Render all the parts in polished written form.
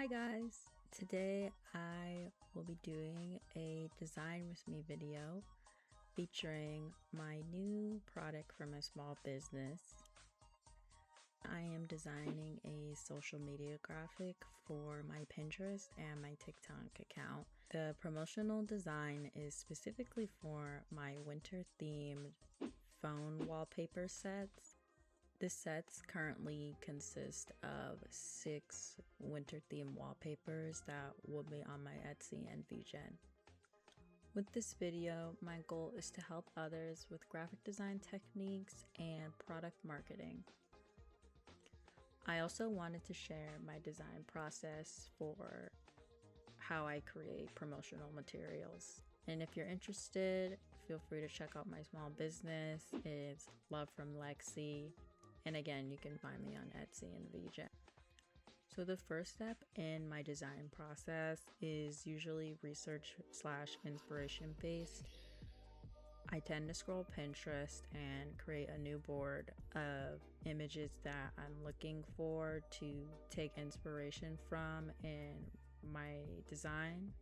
Hi guys! Today I will be doing a design with me video featuring my new product for my small business. I am designing a social media graphic for my Pinterest and my TikTok account. The promotional design is specifically for my winter themed phone wallpaper sets. The sets currently consist of 6 winter themed wallpapers that will be on my Etsy and vgen. With this video, my goal is to help others with graphic design techniques and product marketing. I also wanted to share my design process for how I create promotional materials. And if you're interested, feel free to check out my small business. It's Love from Lexi. And again, you can find me on Etsy and vgen. So the first step in my design process is usually research/inspiration based. I tend to scroll Pinterest and create a new board of images that I'm looking for to take inspiration from in my design.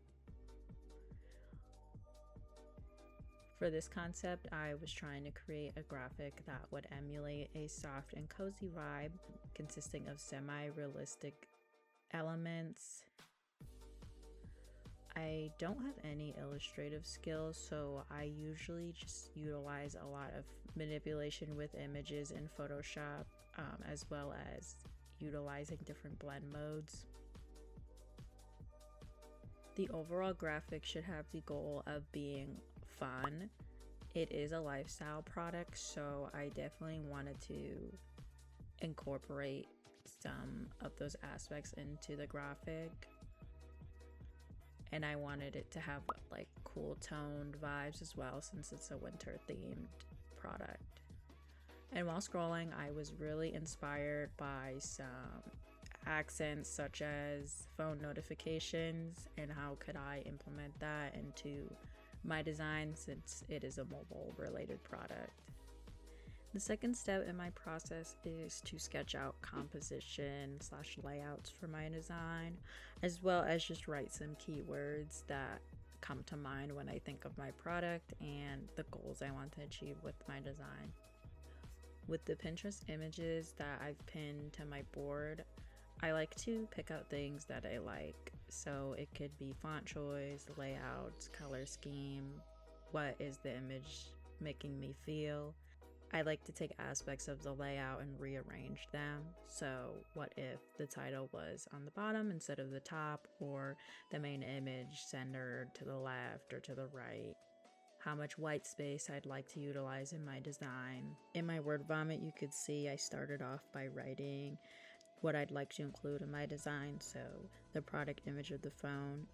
For this concept, I was trying to create a graphic that would emulate a soft and cozy vibe consisting of semi-realistic elements. I don't have any illustrative skills, so I usually just utilize a lot of manipulation with images in Photoshop, as well as utilizing different blend modes. The overall graphic should have the goal of being fun. It is a lifestyle product, so I definitely wanted to incorporate some of those aspects into the graphic. And I wanted it to have like cool toned vibes as well, since it's a winter themed product. And while scrolling, I was really inspired by some accents such as phone notifications and how could I implement that into my design since it is a mobile related product. The second step in my process is to sketch out composition/layouts for my design, as well as just write some keywords that come to mind when I think of my product and the goals I want to achieve with my design. With the Pinterest images that I've pinned to my board, I like to pick out things that I like. So it could be font choice, layouts, color scheme, what is the image making me feel. I like to take aspects of the layout and rearrange them. So what if the title was on the bottom instead of the top, or the main image centered to the left or to the right? How much white space I'd like to utilize in my design. In my word vomit, you could see I started off by writing what I'd like to include in my design. So the product image of the phone,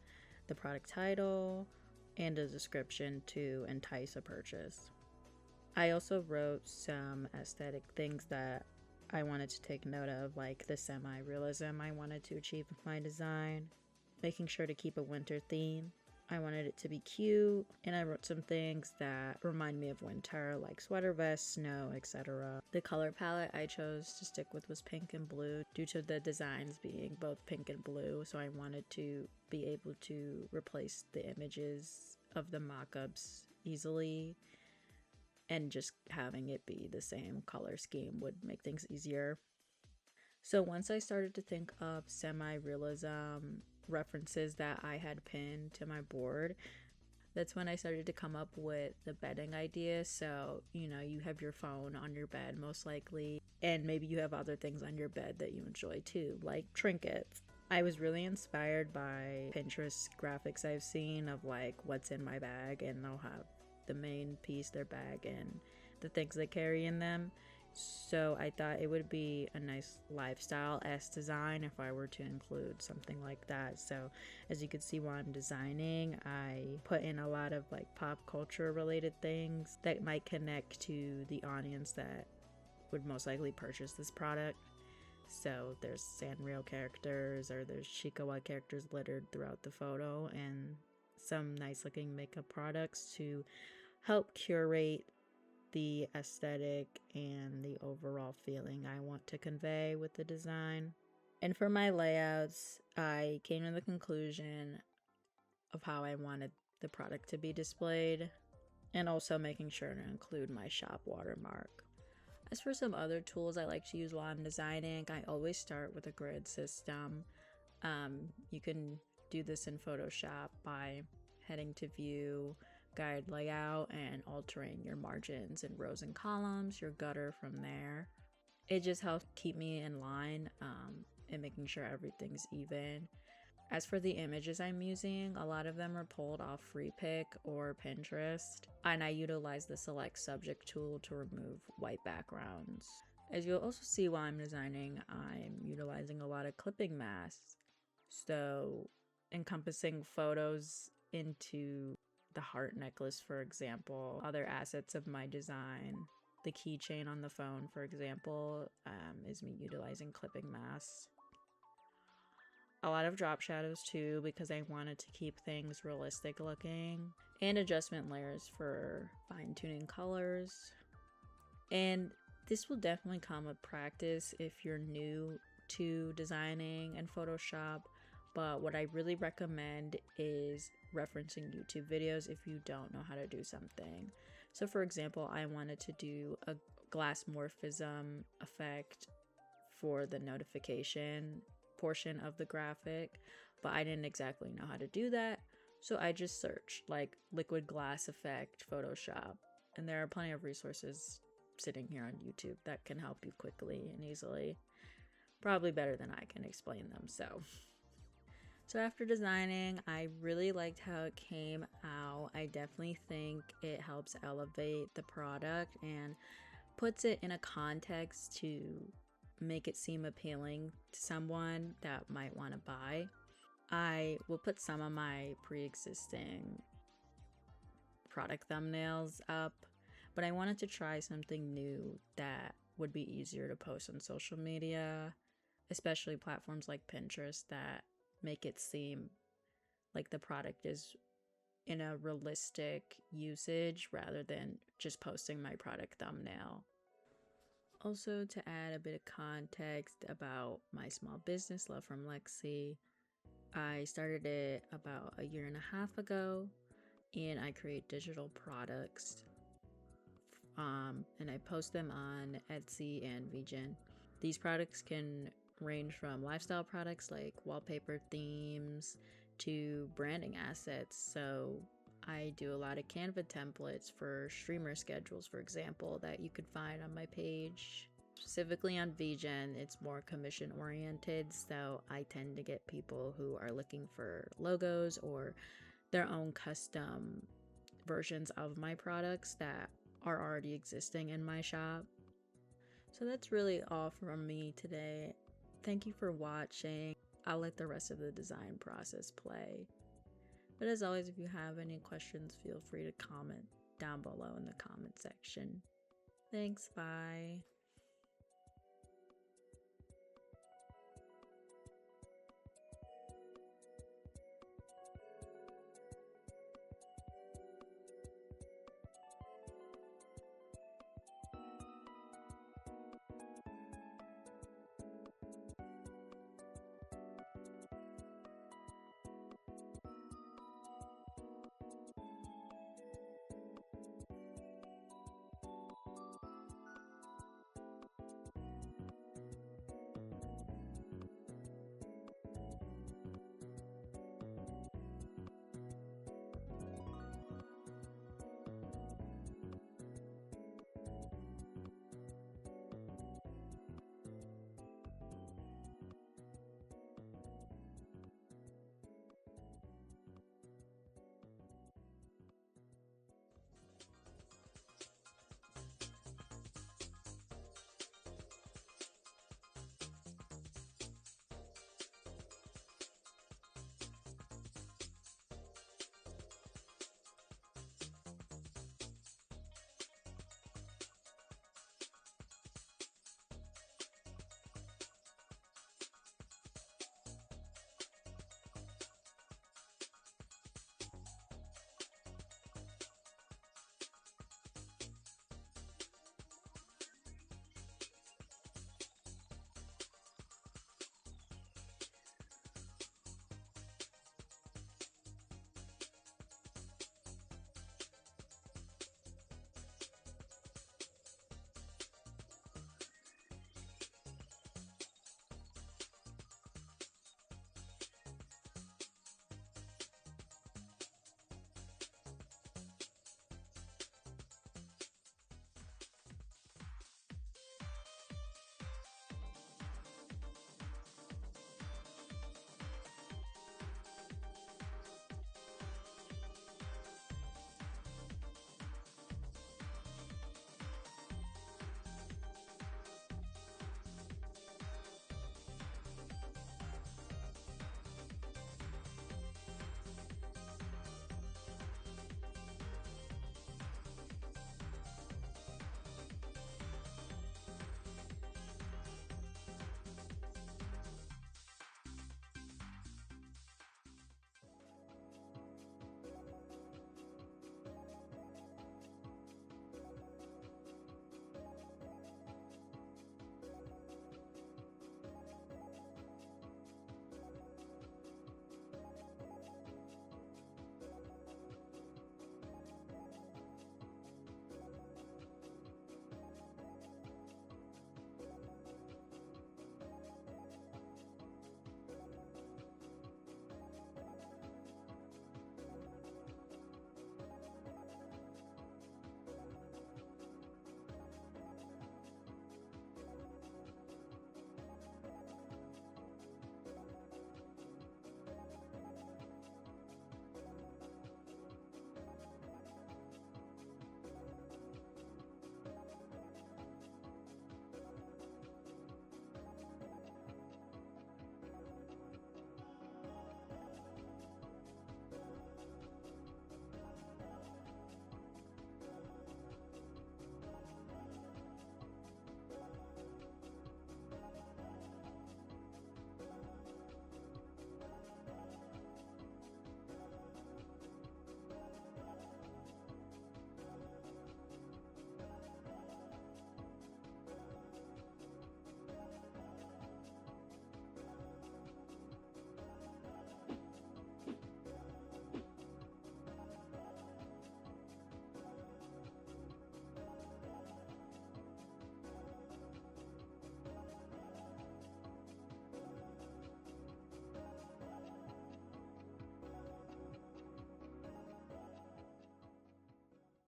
the product title, and a description to entice a purchase. I also wrote some aesthetic things that I wanted to take note of, like the semi-realism I wanted to achieve with my design, making sure to keep a winter theme. I wanted it to be cute, and I wrote some things that remind me of winter, like sweater vests, snow, etc. The color palette I chose to stick with was pink and blue due to the designs being both pink and blue, so I wanted to be able to replace the images of the mock-ups easily, and just having it be the same color scheme would make things easier. So once I started to think of semi-realism references that I had pinned to my board, that's when I started to come up with the bedding idea. So, you have your phone on your bed most likely, and maybe you have other things on your bed that you enjoy too, like trinkets. I was really inspired by Pinterest graphics I've seen of like what's in my bag, and they'll have the main piece, their bag, and the things they carry in them. So I thought it would be a nice lifestyle-esque design if I were to include something like that. So as you can see while I'm designing, I put in a lot of like pop culture related things that might connect to the audience that would most likely purchase this product. So there's sanrio characters, or there's kawaii characters littered throughout the photo, and some nice looking makeup products to help curate the aesthetic and the overall feeling I want to convey with the design. And for my layouts, I came to the conclusion of how I wanted the product to be displayed, and also making sure to include my shop watermark. As for some other tools I like to use while I'm designing, I always start with a grid system. You can do this in Photoshop by heading to View, Guide Layout, and altering your margins and rows and columns, your gutter from there. It just helps keep me in line and making sure everything's even. As for the images I'm using, a lot of them are pulled off FreePic or Pinterest, and I utilize the Select Subject tool to remove white backgrounds. As you'll also see while I'm designing, I'm utilizing a lot of clipping masks, so encompassing photos into the heart necklace, for example, other assets of my design. The keychain on the phone, for example, is me utilizing clipping masks. A lot of drop shadows too, because I wanted to keep things realistic looking, and adjustment layers for fine-tuning colors. And this will definitely come with practice if you're new to designing in Photoshop, but what I really recommend is referencing YouTube videos if you don't know how to do something. So for example, I wanted to do a glass morphism effect for the notification portion of the graphic, but I didn't exactly know how to do that, so I just searched like liquid glass effect Photoshop, and there are plenty of resources sitting here on YouTube that can help you quickly and easily, probably better than I can explain them. So after designing, I really liked how it came out. I definitely think it helps elevate the product and puts it in a context to make it seem appealing to someone that might want to buy. I will put some of my pre-existing product thumbnails up, but I wanted to try something new that would be easier to post on social media, especially platforms like Pinterest that make it seem like the product is in a realistic usage rather than just posting my product thumbnail. Also, to add a bit of context about my small business, Love from Lexi, I started it about a year and a half ago, and I create digital products, and I post them on Etsy and vgen. These products can range from lifestyle products like wallpaper themes to branding assets. So I do a lot of Canva templates for streamer schedules, for example, that you could find on my page. Specifically on vgen, it's more commission oriented, so I tend to get people who are looking for logos or their own custom versions of my products that are already existing in my shop. So that's really all from me today. Thank you for watching. I'll let the rest of the design process play. But as always, if you have any questions, feel free to comment down below in the comment section. Thanks, bye.